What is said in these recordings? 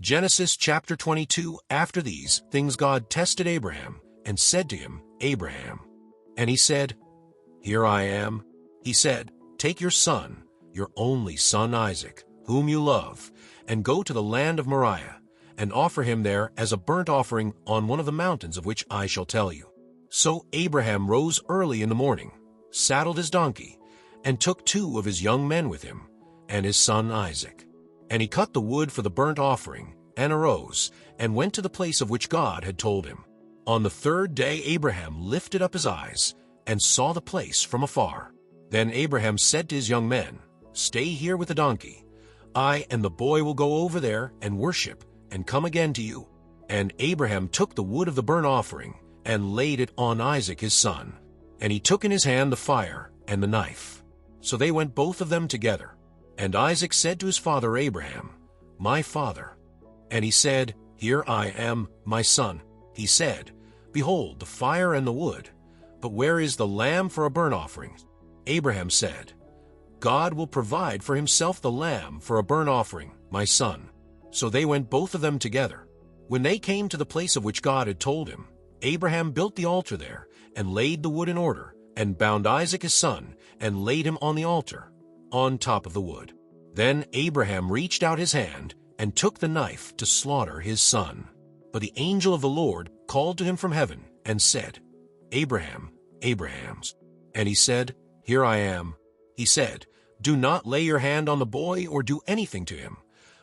Genesis chapter 22. After these things God tested Abraham and said to him, Abraham. And he said, Here I am. He said, Take your son, your only son Isaac, whom you love, and go to the land of Moriah, and offer him there as a burnt offering on one of the mountains of which I shall tell you. So Abraham rose early in the morning, saddled his donkey, and took 2 of his young men with him, and his son Isaac. And he cut the wood for the burnt offering, and arose, and went to the place of which God had told him. On the 3rd day Abraham lifted up his eyes, and saw the place from afar. Then Abraham said to his young men, Stay here with the donkey. I and the boy will go over there and worship, and come again to you. And Abraham took the wood of the burnt offering, and laid it on Isaac his son. And he took in his hand the fire and the knife. So they went both of them together. And Isaac said to his father Abraham, My father. And he said, Here I am, my son. He said, Behold, the fire and the wood, but where is the lamb for a burnt offering? Abraham said, God will provide for himself the lamb for a burnt offering, my son. So they went both of them together. When they came to the place of which God had told him, Abraham built the altar there, and laid the wood in order, and bound Isaac his son, and laid him on the altar, on top of the wood. Then Abraham reached out his hand, and took the knife to slaughter his son. But the angel of the Lord called to him from heaven, and said, Abraham, Abraham. And he said, Here I am. He said, Do not lay your hand on the boy or do anything to him.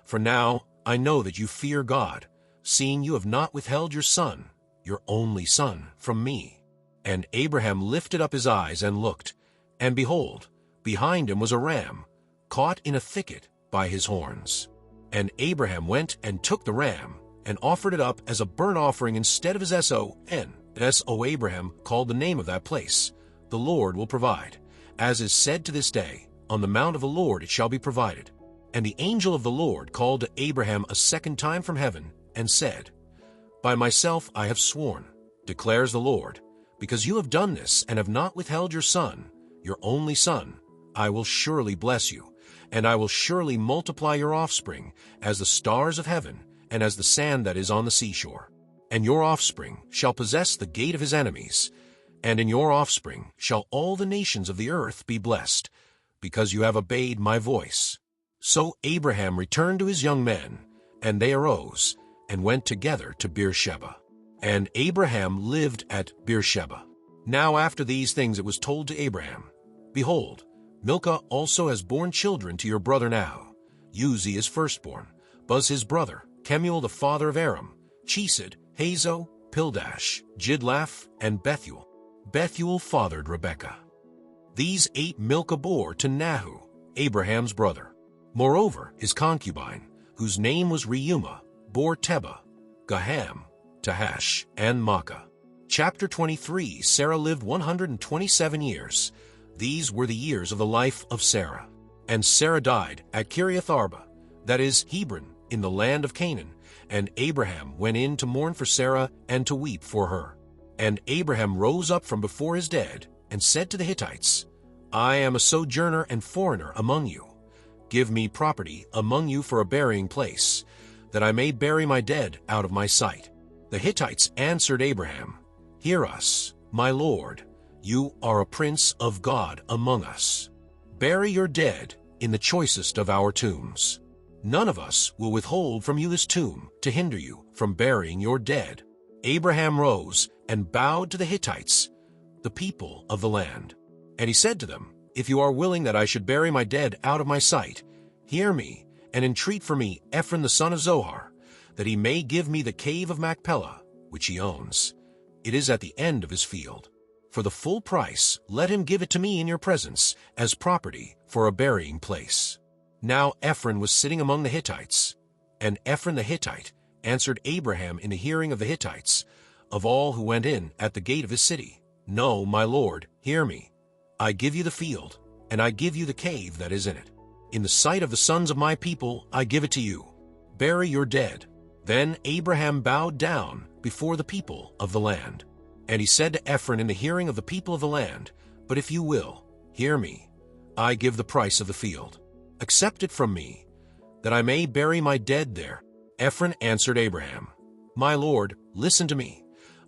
For now I know that you fear God, seeing you have not withheld your son, your only son, from me. And Abraham lifted up his eyes and looked, and behold, behind him was a ram, caught in a thicket by his horns. And Abraham went and took the ram, and offered it up as a burnt offering instead of his son. So Abraham called the name of that place, The Lord will provide. As is said to this day, On the mount of the Lord it shall be provided. And the angel of the Lord called to Abraham a second time from heaven, and said, By myself I have sworn, declares the Lord, because you have done this and have not withheld your son, your only son, I will surely bless you, and I will surely multiply your offspring as the stars of heaven and as the sand that is on the seashore. And your offspring shall possess the gate of his enemies, and in your offspring shall all the nations of the earth be blessed, because you have obeyed my voice. So Abraham returned to his young men, and they arose, and went together to Beersheba. And Abraham lived at Beersheba. Now after these things it was told to Abraham, Behold, Milcah also has borne children to your brother now. Uzi is firstborn, Buz his brother, Kemuel the father of Aram, Chesed, Hazo, Pildash, Jidlaph, and Bethuel. Bethuel fathered Rebekah. These 8 Milcah bore to Nahu, Abraham's brother. Moreover, his concubine, whose name was Reumah, bore Tebah, Gaham, Tahash, and Maacah. Chapter 23. Sarah lived 127 years. These were the years of the life of Sarah. And Sarah died at Kiriath Arba, that is, Hebron, in the land of Canaan. And Abraham went in to mourn for Sarah and to weep for her. And Abraham rose up from before his dead, and said to the Hittites, I am a sojourner and foreigner among you. Give me property among you for a burying place, that I may bury my dead out of my sight. The Hittites answered Abraham, Hear us, my lord, you are a prince of God among us. Bury your dead in the choicest of our tombs. None of us will withhold from you this tomb to hinder you from burying your dead. Abraham rose and bowed to the Hittites, the people of the land. And he said to them, If you are willing that I should bury my dead out of my sight, hear me, and entreat for me Ephron the son of Zohar, that he may give me the cave of Machpelah, which he owns. It is at the end of his field. For the full price, let him give it to me in your presence, as property for a burying place. Now Ephron was sitting among the Hittites. And Ephron the Hittite answered Abraham in the hearing of the Hittites, of all who went in at the gate of his city, No, my lord, hear me. I give you the field, and I give you the cave that is in it. In the sight of the sons of my people I give it to you. Bury your dead. Then Abraham bowed down before the people of the land. And he said to Ephron in the hearing of the people of the land, But if you will, hear me, I give the price of the field. Accept it from me, that I may bury my dead there. Ephron answered Abraham, My lord, listen to me.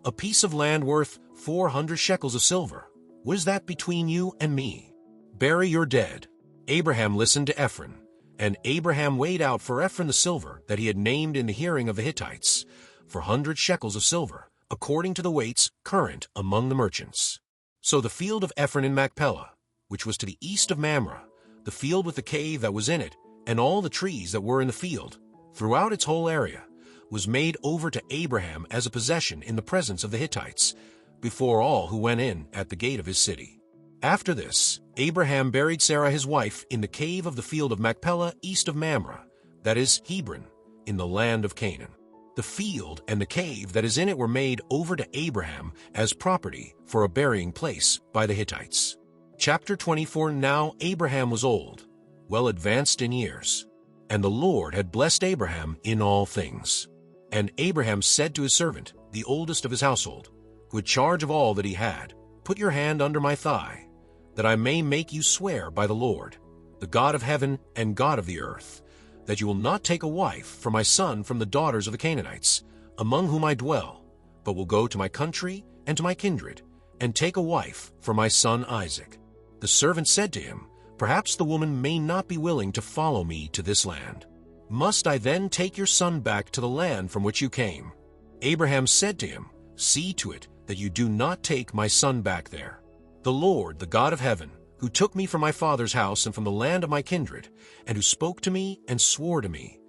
A piece of land worth 400 shekels of silver. What is that between you and me? Bury your dead. Abraham listened to Ephron, and Abraham weighed out for Ephron the silver that he had named in the hearing of the Hittites, for 100 shekels of silver, according to the weights current among the merchants. So the field of Ephron in Machpelah, which was to the east of Mamre, the field with the cave that was in it, and all the trees that were in the field, throughout its whole area, was made over to Abraham as a possession in the presence of the Hittites, before all who went in at the gate of his city. After this, Abraham buried Sarah his wife in the cave of the field of Machpelah east of Mamre, that is Hebron, in the land of Canaan. The field and the cave that is in it were made over to Abraham as property for a burying place by the Hittites. Chapter 24. Now Abraham was old, well advanced in years, and the Lord had blessed Abraham in all things. And Abraham said to his servant, the oldest of his household, who had charge of all that he had, Put your hand under my thigh, that I may make you swear by the Lord, the God of heaven and God of the earth, that you will not take a wife for my son from the daughters of the Canaanites, among whom I dwell, but will go to my country and to my kindred, and take a wife for my son Isaac. The servant said to him, Perhaps the woman may not be willing to follow me to this land. Must I then take your son back to the land from which you came? Abraham said to him, See to it that you do not take my son back there. The Lord, the God of heaven, who took me from my father's house and from the land of my kindred, and who spoke to me and swore to me,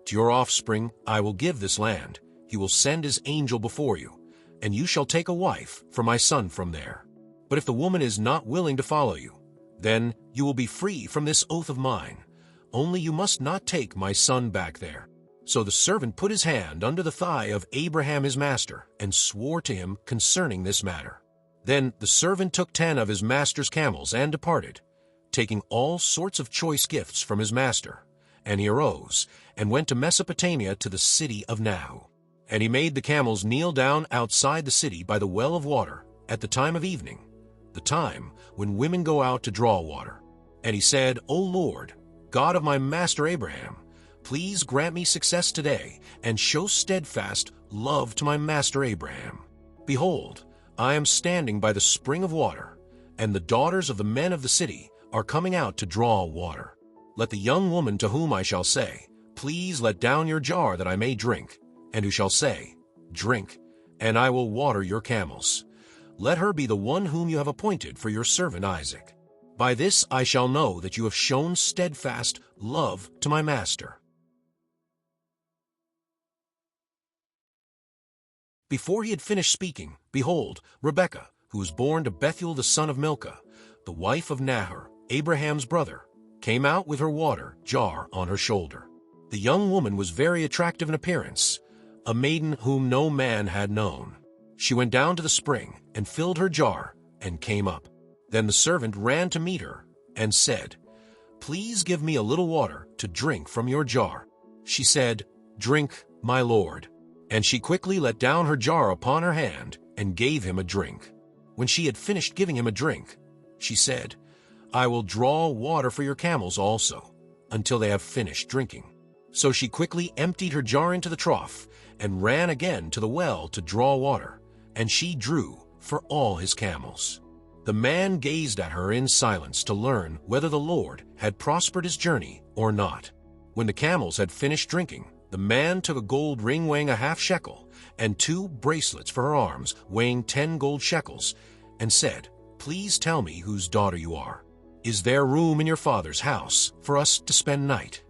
To your offspring I will give this land. He will send his angel before you, and you shall take a wife for my son from there. But if the woman is not willing to follow you, then you will be free from this oath of mine. Only you must not take my son back there. So the servant put his hand under the thigh of Abraham his master, and swore to him concerning this matter. Then the servant took 10 of his master's camels and departed, taking all sorts of choice gifts from his master. And he arose, and went to Mesopotamia to the city of Nahu. And he made the camels kneel down outside the city by the well of water at the time of evening, the time when women go out to draw water. And he said, O Lord, God of my master Abraham, please grant me success today, and show steadfast love to my master Abraham. Behold, I am standing by the spring of water, and the daughters of the men of the city are coming out to draw water. Let the young woman to whom I shall say, Please let down your jar that I may drink, and who shall say, Drink, and I will water your camels. Let her be the one whom you have appointed for your servant Isaac. By this I shall know that you have shown steadfast love to my master. Before he had finished speaking, behold, Rebekah, who was born to Bethuel the son of Milcah, the wife of Nahor, Abraham's brother, came out with her water jar on her shoulder. The young woman was very attractive in appearance, a maiden whom no man had known. She went down to the spring and filled her jar and came up. Then the servant ran to meet her and said, Please give me a little water to drink from your jar. She said, Drink, my lord. And she quickly let down her jar upon her hand and gave him a drink. When she had finished giving him a drink, she said, I will draw water for your camels also, until they have finished drinking. So she quickly emptied her jar into the trough and ran again to the well to draw water, and she drew for all his camels. The man gazed at her in silence to learn whether the Lord had prospered his journey or not. When the camels had finished drinking, the man took a gold ring weighing a half shekel, and 2 bracelets for her arms weighing 10 gold shekels, and said, Please tell me whose daughter you are. Is there room in your father's house for us to spend night?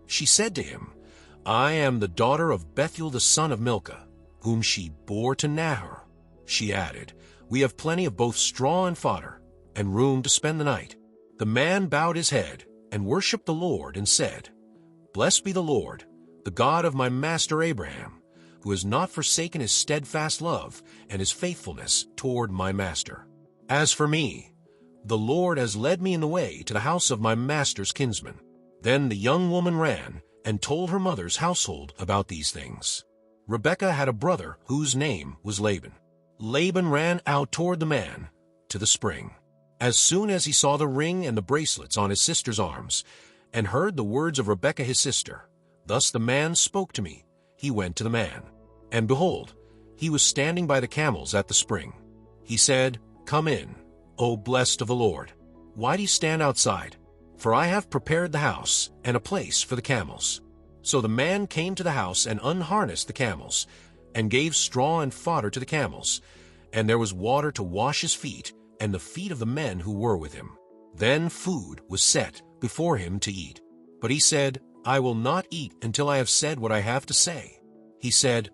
She said to him, I am the daughter of Bethuel the son of Milcah, whom she bore to Nahor. She added, We have plenty of both straw and fodder, and room to spend the night. The man bowed his head and worshipped the Lord and said, Blessed be the Lord, the God of my master Abraham, who has not forsaken his steadfast love and his faithfulness toward my master. As for me, the Lord has led me in the way to the house of my master's kinsman. Then the young woman ran and told her mother's household about these things. Rebekah had a brother whose name was Laban. Laban ran out toward the man to the spring. As soon as he saw the ring and the bracelets on his sister's arms, and heard the words of Rebekah his sister, Thus the man spoke to me, he went to the man. And behold, he was standing by the camels at the spring. He said, "Come in, O blessed of the Lord. Why do you stand outside? For I have prepared the house and a place for the camels." So the man came to the house and unharnessed the camels, and gave straw and fodder to the camels, and there was water to wash his feet and the feet of the men who were with him. Then food was set before him to eat. But he said, "I will not eat until I have said what I have to say." He said,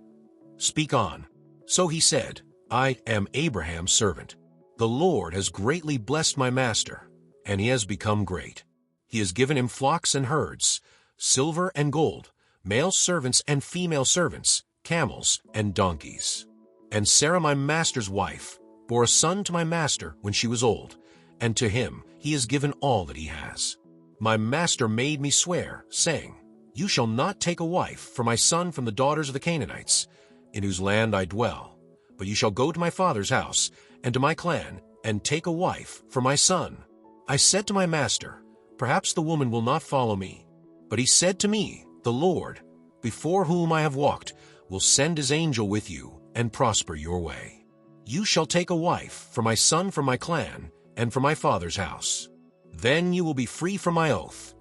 "Speak on." So he said, "I am Abraham's servant. The Lord has greatly blessed my master, and he has become great. He has given him flocks and herds, silver and gold, male servants and female servants, camels and donkeys. And Sarah my master's wife bore a son to my master when she was old, and to him he has given all that he has. My master made me swear, saying, 'You shall not take a wife for my son from the daughters of the Canaanites, in whose land I dwell, but you shall go to my father's house and to my clan, and take a wife for my son.' I said to my master, 'Perhaps the woman will not follow me.' But he said to me, 'The Lord, before whom I have walked, will send his angel with you and prosper your way. You shall take a wife for my son from my clan and from my father's house. Then you will be free from my oath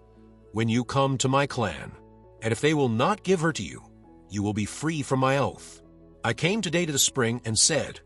when you come to my clan. And if they will not give her to you, you will be free from my oath.' I came today to the spring and said,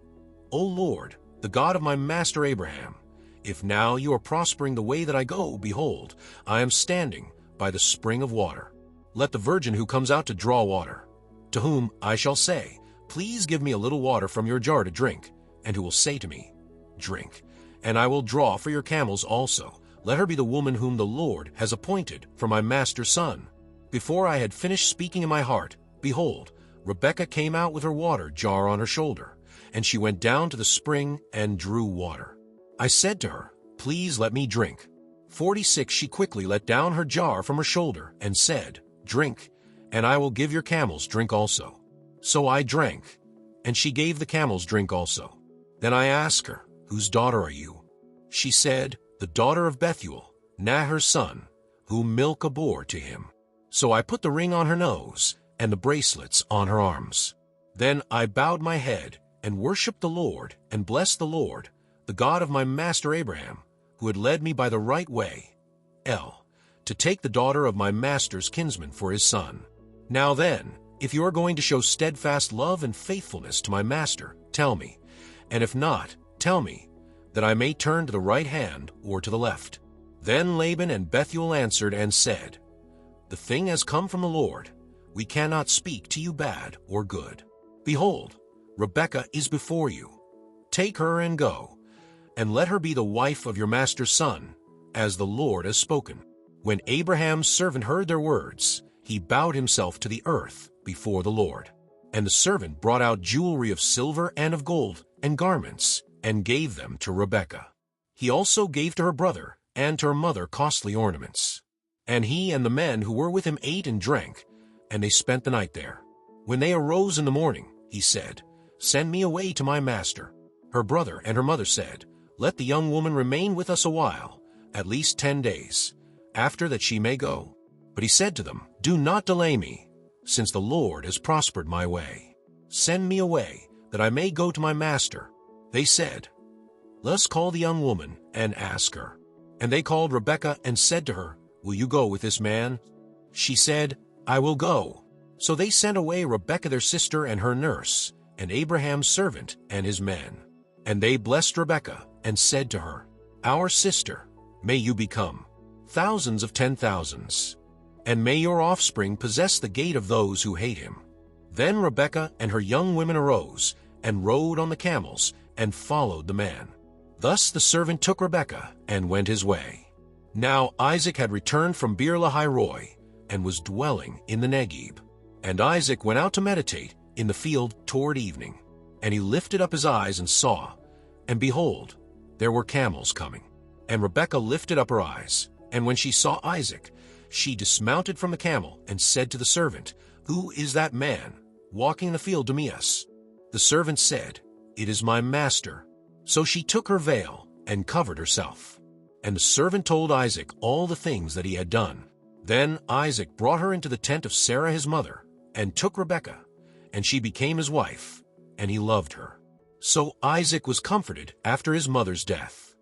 'O Lord, the God of my master Abraham, if now you are prospering the way that I go, behold, I am standing by the spring of water. Let the virgin who comes out to draw water, to whom I shall say, Please give me a little water from your jar to drink, and who will say to me, Drink, and I will draw for your camels also. Let her be the woman whom the Lord has appointed for my master's son.' Before I had finished speaking in my heart, behold, Rebekah came out with her water jar on her shoulder, and she went down to the spring and drew water. I said to her, 'Please let me drink.' 46 She quickly let down her jar from her shoulder and said, 'Drink, and I will give your camels drink also.' So I drank, and she gave the camels drink also. Then I asked her, 'Whose daughter are you?' She said, 'The daughter of Bethuel, Nahor's son, whom Milcah bore to him.' So I put the ring on her nose and the bracelets on her arms. Then I bowed my head and worshipped the Lord and blessed the Lord, the God of my master Abraham, who had led me by the right way, to take the daughter of my master's kinsman for his son. Now then, if you are going to show steadfast love and faithfulness to my master, tell me, and if not, tell me, that I may turn to the right hand or to the left." Then Laban and Bethuel answered and said, "The thing has come from the Lord. We cannot speak to you bad or good. Behold, Rebekah is before you. Take her and go, and let her be the wife of your master's son, as the Lord has spoken." When Abraham's servant heard their words, he bowed himself to the earth before the Lord. And the servant brought out jewelry of silver and of gold and garments, and gave them to Rebekah. He also gave to her brother and to her mother costly ornaments. And he and the men who were with him ate and drank, and they spent the night there. When they arose in the morning, he said, "Send me away to my master." Her brother and her mother said, "Let the young woman remain with us a while, at least 10 days. After that she may go." But he said to them, "Do not delay me, since the Lord has prospered my way. Send me away, that I may go to my master." They said, "Let us call the young woman and ask her." And they called Rebekah and said to her, "Will you go with this man?" She said, "I will go." So they sent away Rebekah their sister and her nurse, and Abraham's servant and his men. And they blessed Rebekah and said to her, "Our sister, may you become thousands of 10,000s, and may your offspring possess the gate of those who hate him." Then Rebekah and her young women arose and rode on the camels and followed the man. Thus the servant took Rebekah and went his way. Now Isaac had returned from Beer-lahai-roi and was dwelling in the Negeb. And Isaac went out to meditate in the field toward evening. And he lifted up his eyes and saw, and behold, there were camels coming. And Rebekah lifted up her eyes, and when she saw Isaac, she dismounted from the camel and said to the servant, "Who is that man walking in the field to meet us?" The servant said, "It is my master." So she took her veil and covered herself. And the servant told Isaac all the things that he had done. Then Isaac brought her into the tent of Sarah his mother, and took Rebekah, and she became his wife, and he loved her. So Isaac was comforted after his mother's death.